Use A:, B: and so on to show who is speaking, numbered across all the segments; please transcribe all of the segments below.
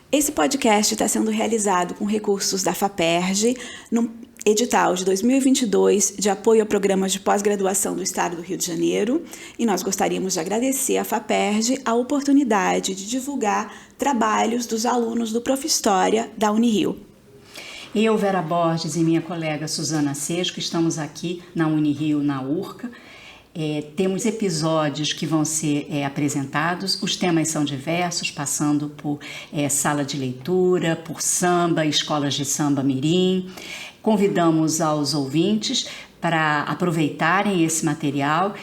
A: Esse podcast está sendo realizado com recursos da FAPERJ, no edital de 2022 de apoio a programas de pós-graduação do Estado do Rio de Janeiro, e nós gostaríamos de agradecer à FAPERJ a oportunidade de divulgar trabalhos dos alunos do Profhistória da Unirio.
B: Eu, Vera Borges, e minha colega Suzana Sesco estamos aqui na Unirio, na URCA. Temos episódios que vão ser apresentados, os temas são diversos, passando por sala de leitura, por samba, escolas de samba mirim. Convidamos aos ouvintes para aproveitarem esse material.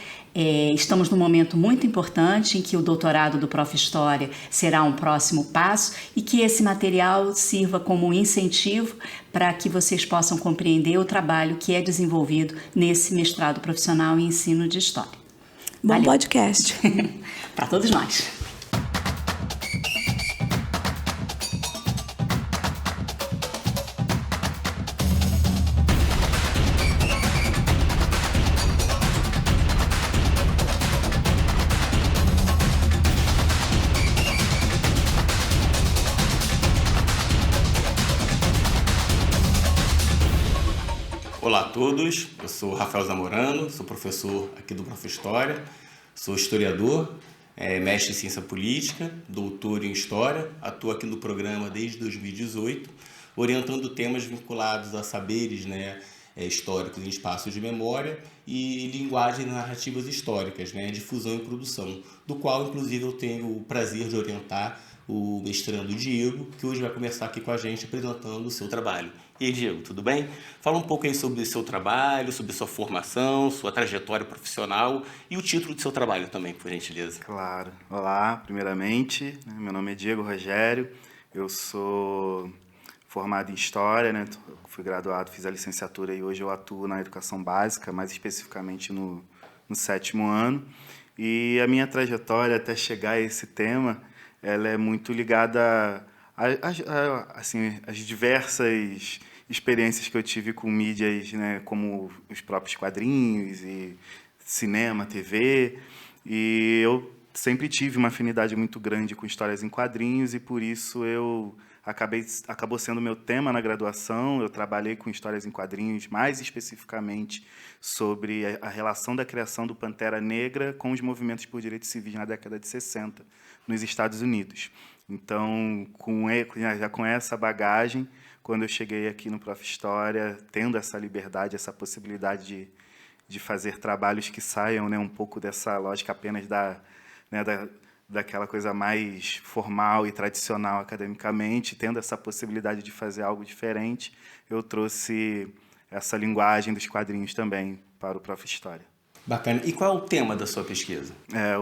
B: Estamos num momento muito importante em que o doutorado do Profhistória será um próximo passo e que esse material sirva como um incentivo para que vocês possam compreender o trabalho que é desenvolvido nesse mestrado profissional em ensino de História.
A: Bom Valeu. Podcast.
B: Para todos nós.
C: Olá a todos, eu sou Rafael Zamorano, sou professor aqui do Profhistória, sou historiador, mestre em ciência política, doutor em história, atuo aqui no programa desde 2018, orientando temas vinculados a saberes históricos em espaços de memória e linguagem e narrativas históricas, difusão e produção, do qual inclusive eu tenho o prazer de orientar o mestrando Diego, que hoje vai conversar aqui com a gente apresentando o seu trabalho. E aí, Diego, tudo bem? Fala um pouco aí sobre o seu trabalho, sobre sua formação, sua trajetória profissional e o título do seu trabalho também, por gentileza.
D: Claro. Olá, primeiramente, meu nome é Diego Rogério, eu sou formado em História, fui graduado, fiz a licenciatura e hoje eu atuo na educação básica, mais especificamente no 7º ano. E a minha trajetória até chegar a esse tema, ela é muito ligada às diversas experiências que eu tive com mídias, como os próprios quadrinhos e cinema, TV, e eu sempre tive uma afinidade muito grande com histórias em quadrinhos e por isso acabou sendo meu tema na graduação. Eu trabalhei com histórias em quadrinhos, mais especificamente sobre a relação da criação do Pantera Negra com os movimentos por direitos civis na década de 60, nos Estados Unidos. Então, já com essa bagagem, quando eu cheguei aqui no Profhistória, tendo essa liberdade, essa possibilidade de fazer trabalhos que saiam um pouco dessa lógica apenas daquela coisa mais formal e tradicional academicamente, tendo essa possibilidade de fazer algo diferente, eu trouxe essa linguagem dos quadrinhos também para o Profhistória.
C: Bacana. E qual é o tema da sua pesquisa?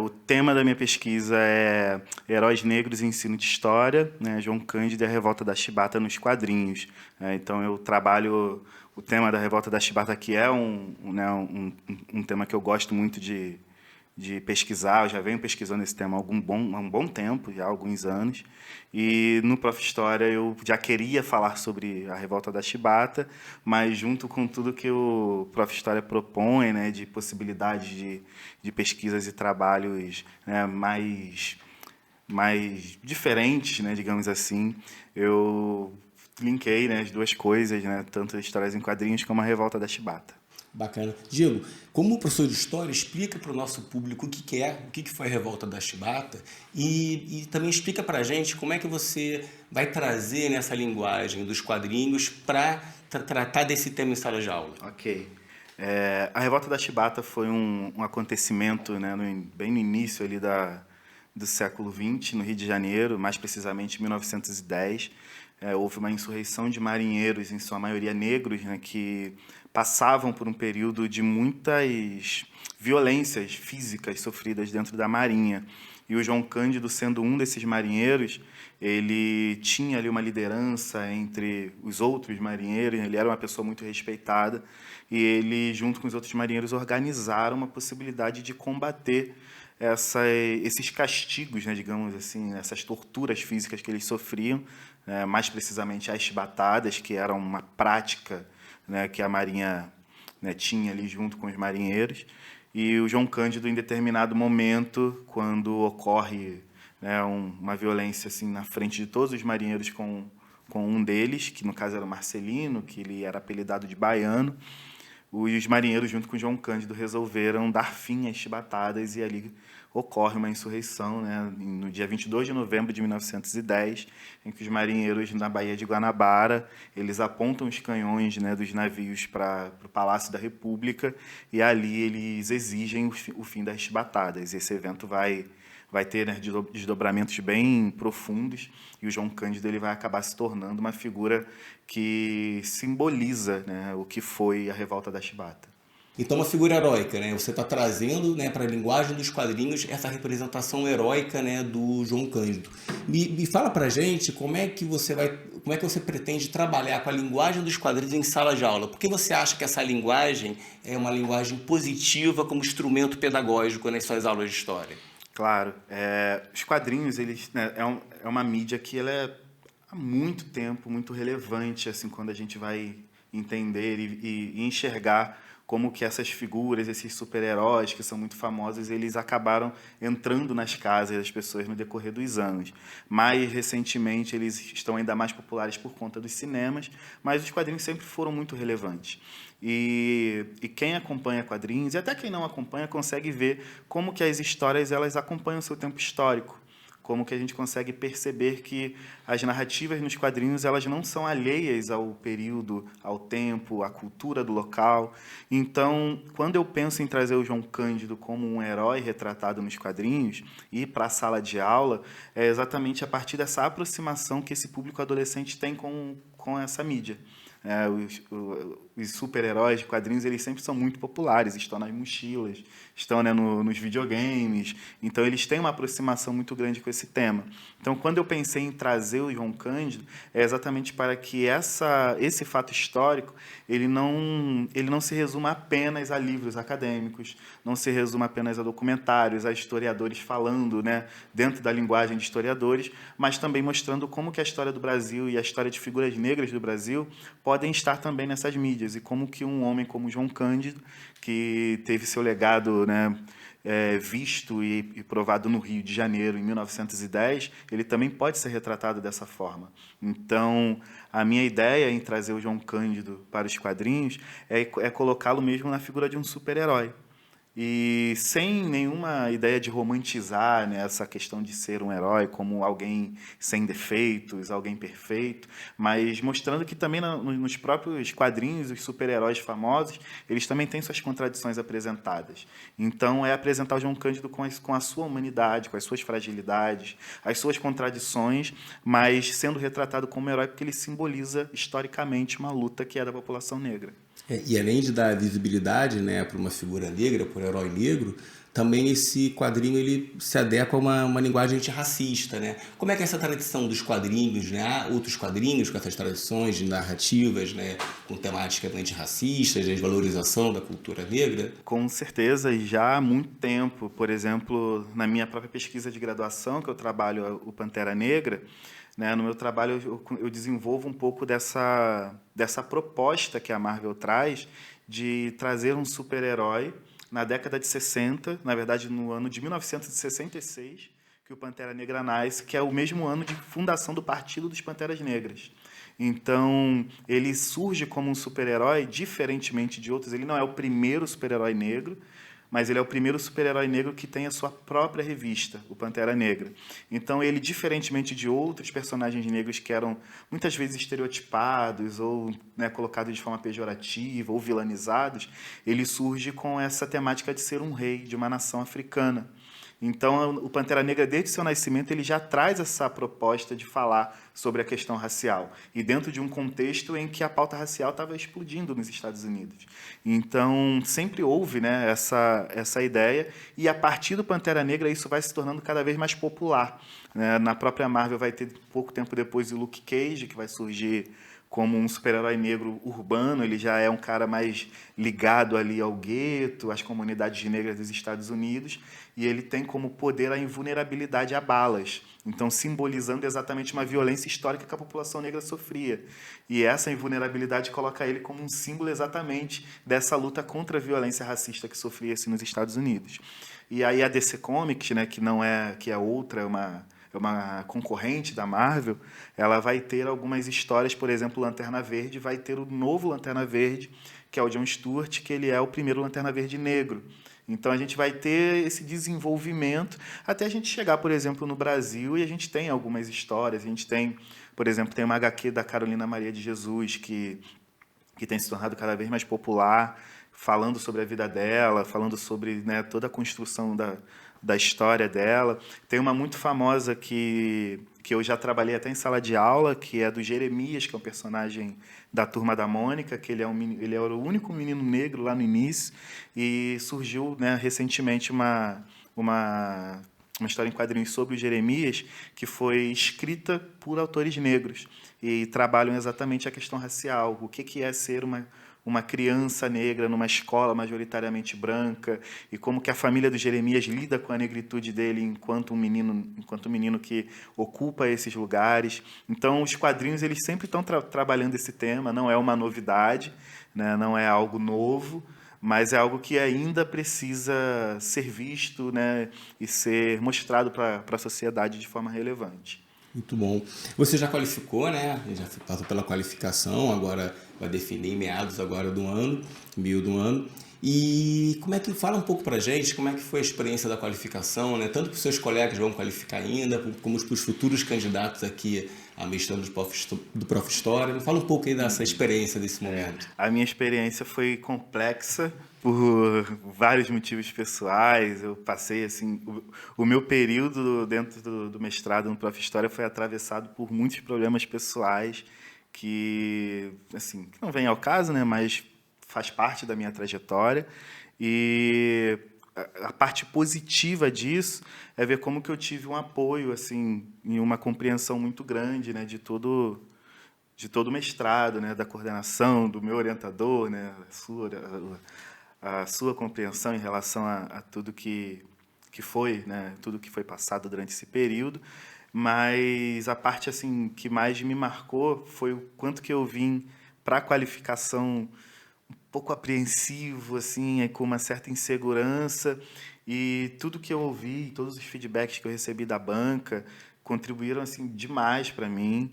D: O tema da minha pesquisa é Heróis Negros em Ensino de História, João Cândido e a Revolta da Chibata nos quadrinhos. Então, eu trabalho o tema da Revolta da Chibata, que é um tema que eu gosto muito de pesquisar. Eu já venho pesquisando esse tema há um bom tempo, já há alguns anos. E no Profhistória eu já queria falar sobre a Revolta da Chibata, mas junto com tudo que o Profhistória propõe, de possibilidades de pesquisas e trabalhos mais diferentes, digamos assim, eu linkei as duas coisas, tanto histórias em quadrinhos como a Revolta da Chibata.
C: Bacana. Diego, como professor de História, explica para o nosso público o que foi a Revolta da Chibata e também explica para a gente como é que você vai trazer nessa linguagem dos quadrinhos para tratar desse tema em sala de aula.
D: Ok. A Revolta da Chibata foi um acontecimento bem no início ali do século XX, no Rio de Janeiro, mais precisamente em 1910. Houve uma insurreição de marinheiros, em sua maioria negros, que passavam por um período de muitas violências físicas sofridas dentro da Marinha. E o João Cândido, sendo um desses marinheiros, ele tinha ali uma liderança entre os outros marinheiros, ele era uma pessoa muito respeitada, e ele, junto com os outros marinheiros, organizaram uma possibilidade de combater esses castigos, digamos assim, essas torturas físicas que eles sofriam, mais precisamente as chibatadas, que eram uma prática que a Marinha tinha ali junto com os marinheiros. E o João Cândido, em determinado momento, quando ocorre né, uma violência assim na frente de todos os marinheiros com um deles, que no caso era o Marcelino, que ele era apelidado de Baiano. Os marinheiros, junto com João Cândido, resolveram dar fim às chibatadas e ali ocorre uma insurreição, né, no dia 22 de novembro de 1910, em que os marinheiros na Baía de Guanabara, eles apontam os canhões, né, dos navios para o Palácio da República e ali eles exigem o fim das chibatadas. Esse evento vai ter, né, desdobramentos bem profundos e o João Cândido ele vai acabar se tornando uma figura que simboliza, né, o que foi a revolta da chibata.
C: Então, uma figura heróica, né? Você está trazendo, né, para a linguagem dos quadrinhos essa representação heróica, né, do João Cândido. Me fala para a gente como é que você pretende trabalhar com a linguagem dos quadrinhos em sala de aula. Por que você acha que essa linguagem é uma linguagem positiva como instrumento pedagógico nas suas aulas de história?
D: Claro, os quadrinhos, eles, né, é uma mídia que ela é há muito tempo muito relevante, assim, quando a gente vai entender e enxergar como que essas figuras, esses super-heróis que são muito famosos, eles acabaram entrando nas casas das pessoas no decorrer dos anos. Mais recentemente, eles estão ainda mais populares por conta dos cinemas, mas os quadrinhos sempre foram muito relevantes. E quem acompanha quadrinhos, e até quem não acompanha, consegue ver como que as histórias elas acompanham o seu tempo histórico. Como que a gente consegue perceber que as narrativas nos quadrinhos elas não são alheias ao período, ao tempo, à cultura do local. Então, quando eu penso em trazer o João Cândido como um herói retratado nos quadrinhos e para a sala de aula, é exatamente a partir dessa aproximação que esse público adolescente tem com essa mídia. Os super-heróis de quadrinhos eles sempre são muito populares, estão nas mochilas, estão, né, nos videogames, então eles têm uma aproximação muito grande com esse tema. Então, quando eu pensei em trazer o João Cândido, é exatamente para que esse fato histórico ele não se resuma apenas a livros acadêmicos, não se resuma apenas a documentários, a historiadores falando, né, dentro da linguagem de historiadores, mas também mostrando como que a história do Brasil e a história de figuras negras do Brasil podem estar também nessas mídias, e como que um homem como João Cândido, que teve seu legado, né, visto e provado no Rio de Janeiro em 1910, ele também pode ser retratado dessa forma. Então, a minha ideia em trazer o João Cândido para os quadrinhos é colocá-lo mesmo na figura de um super-herói. E sem nenhuma ideia de romantizar, né, essa questão de ser um herói como alguém sem defeitos, alguém perfeito, mas mostrando que também nos próprios quadrinhos, os super-heróis famosos, eles também têm suas contradições apresentadas. Então, é apresentar o João Cândido com a sua humanidade, com as suas fragilidades, as suas contradições, mas sendo retratado como herói porque ele simboliza historicamente uma luta que é da população negra.
C: E além de dar visibilidade, né, para uma figura negra, para um herói negro, também esse quadrinho ele se adequa a uma linguagem antirracista, né? Como é que é essa tradição dos quadrinhos, né? Há outros quadrinhos com essas tradições de narrativas, né, com temáticas antirracistas, de desvalorização da cultura negra?
D: Com certeza, e já há muito tempo. Por exemplo, na minha própria pesquisa de graduação, que eu trabalho o Pantera Negra, né, no meu trabalho eu desenvolvo um pouco dessa proposta que a Marvel traz de trazer um super-herói na década de 60, na verdade no ano de 1966, que o Pantera Negra nasce, que é o mesmo ano de fundação do Partido dos Panteras Negras. Então, ele surge como um super-herói, diferentemente de outros. Ele não é o primeiro super-herói negro, mas ele é o primeiro super-herói negro que tem a sua própria revista, o Pantera Negra. Então, ele, diferentemente de outros personagens negros que eram muitas vezes estereotipados ou, né, colocados de forma pejorativa ou vilanizados, ele surge com essa temática de ser um rei de uma nação africana. Então, o Pantera Negra, desde seu nascimento, ele já traz essa proposta de falar sobre a questão racial. E dentro de um contexto em que a pauta racial estava explodindo nos Estados Unidos. Então, sempre houve, né, essa ideia. E, a partir do Pantera Negra, isso vai se tornando cada vez mais popular. Na própria Marvel vai ter, pouco tempo depois, o Luke Cage, que vai surgir como um super-herói negro urbano. Ele já é um cara mais ligado ali ao gueto, às comunidades negras dos Estados Unidos, e ele tem como poder a invulnerabilidade a balas. Então, simbolizando exatamente uma violência histórica que a população negra sofria. E essa invulnerabilidade coloca ele como um símbolo exatamente dessa luta contra a violência racista que sofria-se nos Estados Unidos. E aí a DC Comics, né, que é outra, uma concorrente da Marvel, ela vai ter algumas histórias, por exemplo, Lanterna Verde vai ter o novo Lanterna Verde, que é o John Stewart, que ele é o primeiro Lanterna Verde negro. Então a gente vai ter esse desenvolvimento até a gente chegar, por exemplo, no Brasil, e a gente tem algumas histórias. A gente tem, por exemplo, tem uma HQ da Carolina Maria de Jesus, que tem se tornado cada vez mais popular, falando sobre a vida dela, falando sobre, né, toda a construção da história dela. Tem uma muito famosa que eu já trabalhei até em sala de aula, que é do Jeremias, que é um personagem da Turma da Mônica, que ele era o único menino negro lá no início, e surgiu, né, recentemente uma história em quadrinhos sobre o Jeremias, que foi escrita por autores negros, e trabalham exatamente a questão racial, o que é ser uma criança negra numa escola majoritariamente branca, e como que a família do Jeremias lida com a negritude dele enquanto um menino que ocupa esses lugares. Então, os quadrinhos eles sempre estão trabalhando esse tema, não é uma novidade, né, não é algo novo, mas é algo que ainda precisa ser visto, né, e ser mostrado para a sociedade de forma relevante.
C: Muito bom. Você já qualificou, né? Já passou pela qualificação, agora vai definir meados agora do ano, meio do ano. E como é que fala um pouco pra gente, como é que foi a experiência da qualificação, né? Tanto para os seus colegas vão qualificar ainda, como para os futuros candidatos aqui a mestrando do Prof. História. Fala um pouco aí dessa experiência desse momento.
D: A minha experiência foi complexa por vários motivos pessoais. Eu passei assim, o meu período dentro do mestrado no Prof. História foi atravessado por muitos problemas pessoais que não vem ao caso, né, mas faz parte da minha trajetória. E a parte positiva disso é ver como que eu tive um apoio assim e uma compreensão muito grande, né, de todo o mestrado, né, da coordenação, do meu orientador, né, a sua compreensão em relação a tudo que foi, né, tudo que foi passado durante esse período. Mas a parte assim que mais me marcou foi o quanto que eu vim para a qualificação um pouco apreensivo, assim, com uma certa insegurança, e tudo que eu ouvi, todos os feedbacks que eu recebi da banca contribuíram assim demais para mim.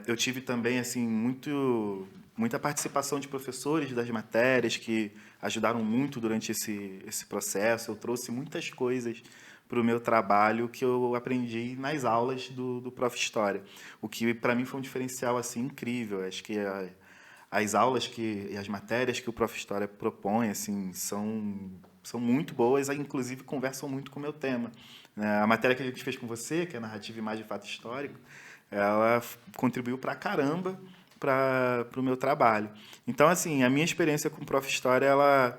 D: Eu tive também assim muita participação de professores das matérias que ajudaram muito durante esse processo. Eu trouxe muitas coisas para o meu trabalho que eu aprendi nas aulas do Prof. História, o que para mim foi um diferencial assim incrível. Acho que as aulas e as matérias que o Prof. História propõe assim são muito boas, inclusive conversam muito com o meu tema. A matéria que a gente fez com você, que é Narrativa, Imagem e Fato Histórico, ela contribuiu para caramba para o meu trabalho. Então, assim, a minha experiência com o Prof. História, ela,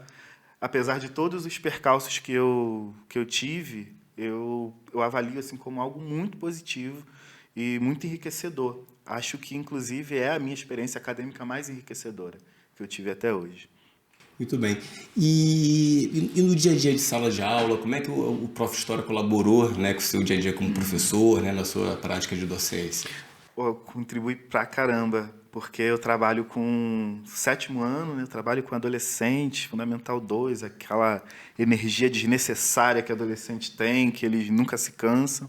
D: apesar de todos os percalços que eu tive, eu avalio assim como algo muito positivo e muito enriquecedor. Acho que, inclusive, é a minha experiência acadêmica mais enriquecedora que eu tive até hoje.
C: Muito bem. E no dia a dia de sala de aula, como é que o Prof. História colaborou, né, com o seu dia a dia como professor, né, na sua prática de docência?
D: Contribui pra caramba, porque eu trabalho com 7º ano, né? Eu trabalho com adolescente, Fundamental 2, aquela energia desnecessária que adolescente tem, que eles nunca se cansam.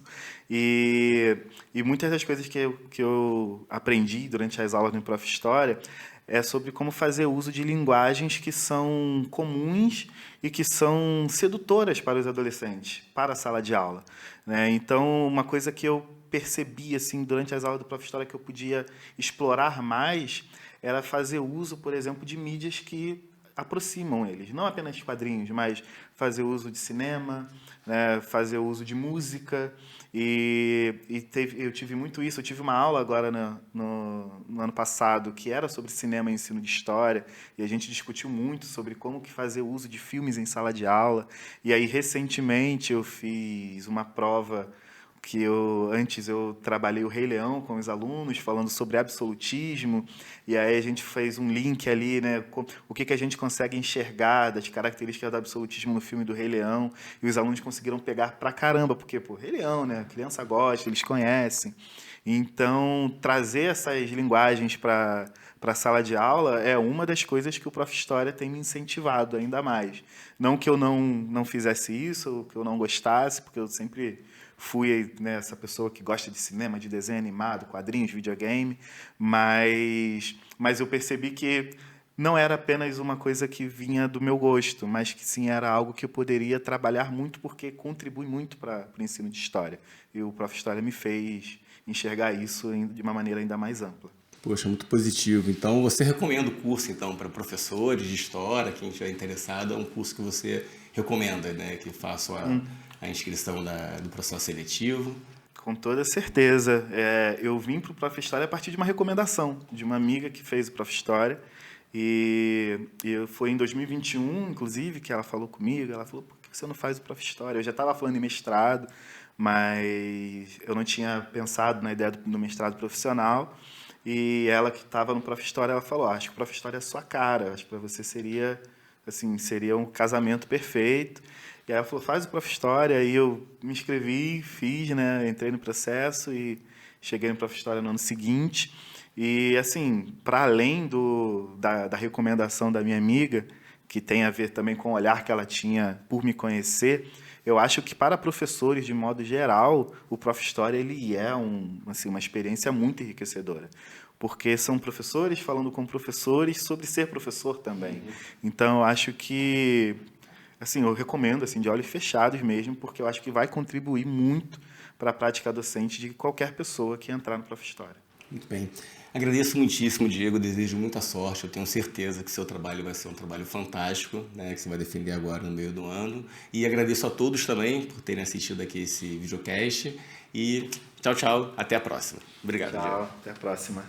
D: E muitas das coisas que eu aprendi durante as aulas no Prof. História é sobre como fazer uso de linguagens que são comuns e que são sedutoras para os adolescentes, para a sala de aula, né? Então, uma coisa que eu percebi assim durante as aulas do Prof. História que eu podia explorar mais era fazer uso, por exemplo, de mídias que aproximam eles, não apenas de quadrinhos, mas fazer uso de cinema, né, fazer uso de música. Eu tive muito isso. Eu tive uma aula agora no ano passado que era sobre cinema e ensino de história, e a gente discutiu muito sobre como que fazer uso de filmes em sala de aula. E aí, recentemente, eu fiz uma prova que antes eu trabalhei o Rei Leão com os alunos, falando sobre absolutismo, e aí a gente fez um link ali, né, o que a gente consegue enxergar das características do absolutismo no filme do Rei Leão, e os alunos conseguiram pegar pra caramba, porque, pô, Rei Leão, né, a criança gosta, eles conhecem. Então, trazer essas linguagens para a sala de aula é uma das coisas que o Prof. História tem me incentivado ainda mais. Não que eu não fizesse isso, ou que eu não gostasse, porque eu sempre fui, né, essa pessoa que gosta de cinema, de desenho animado, quadrinhos, videogame, mas eu percebi que não era apenas uma coisa que vinha do meu gosto, mas que sim era algo que eu poderia trabalhar muito, porque contribui muito para o ensino de história. E o Prof. História me fez enxergar isso de uma maneira ainda mais ampla.
C: Poxa, muito positivo. Então, você recomenda o curso, então, para professores de história, quem estiver interessado, é um curso que você recomenda, né? Que faça a inscrição do processo seletivo?
D: Com toda certeza. Eu vim para o Prof. História a partir de uma recomendação de uma amiga que fez o Prof. História. E foi em 2021, inclusive, que ela falou comigo. Ela falou, por que você não faz o Prof. História? Eu já estava falando em mestrado, mas eu não tinha pensado na ideia do mestrado profissional. E ela que estava no Prof. História, ela falou, acho que o Prof. História é a sua cara, acho que para você seria um casamento perfeito. E aí ela falou, faz o Prof. História. Aí eu me inscrevi, fiz, né, entrei no processo e cheguei no Prof. História no ano seguinte. E, assim, para além da recomendação da minha amiga, que tem a ver também com o olhar que ela tinha por me conhecer, eu acho que para professores, de modo geral, o Prof. História ele é uma experiência muito enriquecedora. Porque são professores falando com professores sobre ser professor também. Então, eu acho que, assim, eu recomendo, assim, de olhos fechados mesmo, porque eu acho que vai contribuir muito para a prática docente de qualquer pessoa que entrar no Prof. História.
C: Muito bem. Agradeço muitíssimo, Diego. Desejo muita sorte. Eu tenho certeza que seu trabalho vai ser um trabalho fantástico, né, que você vai defender agora no meio do ano. E agradeço a todos também por terem assistido aqui esse videocast. E tchau, tchau. Até a próxima. Obrigado,
D: Tchau.
C: Diego.
D: Até a próxima.